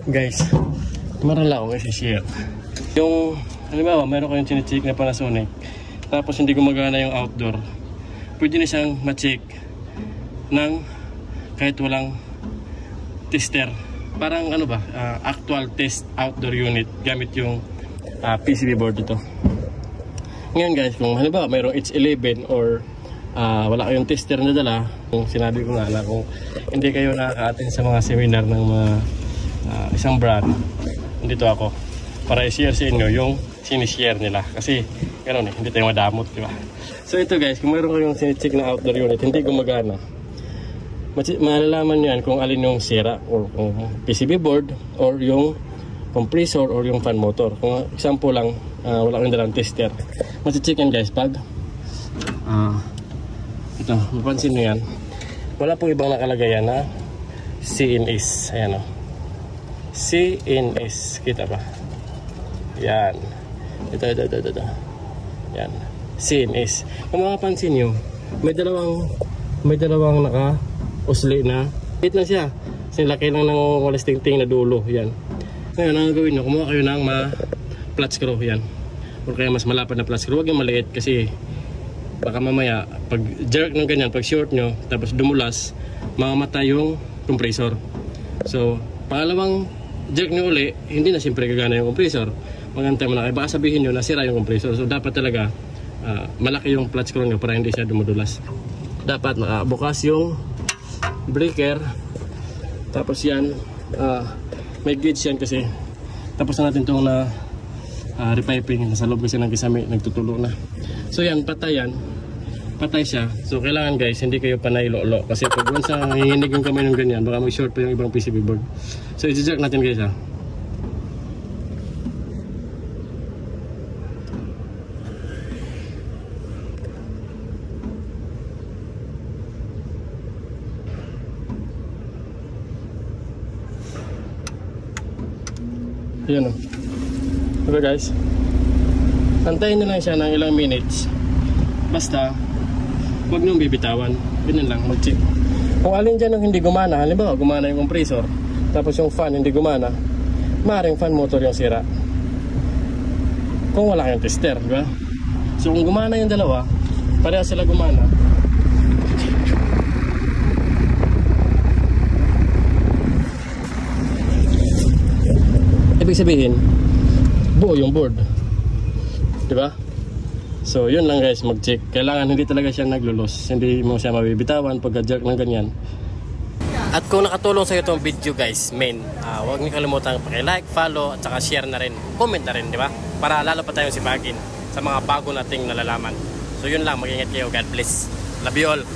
Guys, meron lang akong isi-share. Yung, halimbawa, meron kayong chine-check na Panasonic, tapos hindi gumagana yung outdoor, pwede na siyang ma-check ng kahit walang tester. Parang ano ba, actual test outdoor unit gamit yung PCB board ito. Ngayon guys, kung halimbawa mayroong H11 or wala kayong tester na dala, kung sinabi ko nga na kung hindi kayo nakaka-attend sa mga seminar ng mga isang brand, dito ako para i-share sa inyo yung sinishare nila. Kasi gano'n hindi tayo madamot, di ba? So ito guys, kung mayroon kayong sine-check na outdoor unit, hindi gumagana, malalaman nyo yan kung alin yung sira, or kung PCB board, or yung compressor, or yung fan motor. Kung example lang, wala kang dalang tester, mati-check yan guys pag ito, mapansin nyo yan, wala pong ibang nakalagay yan na CNS. Ayan o, CNS, kita ba? Yan, ito. Yan, CNS. Kung makapansin nyo, may dalawang naka-usli na hit na siya. Sinilaki lang ng walas tingting na dulo. Yan. Ngayon, ang gawin nyo, kumuha kayo ng flat screw. Yan. O kaya mas malapad na flat screw. Huwag yung maliit kasi baka mamaya, pag jerk ng ganyan, pag short nyo, tapos dumulas, mamamatay yung compressor. So, pangalawang jerk nyo uli, hindi na siyempre gagana yung compressor. Magantay mo na kayo, baka sabihin nyo nasira yung compressor. So, dapat talaga malaki yung flat screw nyo para hindi siya dumudulas. Dapat nakabukas yung breaker. Tapos yan, may gauge yan kasi tapos na natin itong repiping. Nasa loob kasi ng kisame, nagtutulo na. So yan, patay siya. So kailangan guys, hindi kayo panay lolo. Kasi pag once nanginginig yung kamay ng ganyan, baka mag-short pa yung ibang PCB board. So i-jerk natin guys ha. Ayan o. Okay guys, antayin nyo lang siya ng ilang minutes. Basta huwag nyo bibitawan. Ganyan lang, mag-check. Kung alin dyan yung hindi gumana, halimbawa gumana yung compressor, tapos yung fan hindi gumana, maaaring fan motor yung sira kung wala kayong tester, di ba? So kung gumana yung dalawa, pareha sila gumana, ibig sabihin buo yung board, di ba? So yun lang guys, mag-check. Kailangan hindi talaga siya naglulos, hindi mo siya mabibitawan pagka-jerk ng ganyan. At kung nakatulong sa iyo itong video guys, huwag niyo kalimutan paki-like, follow, at saka share na rin, comment na rin, di ba? Para lalo pa tayong sipagin sa mga bago nating nalalaman. So yun lang, mag-ingat kayo, God bless, love you all.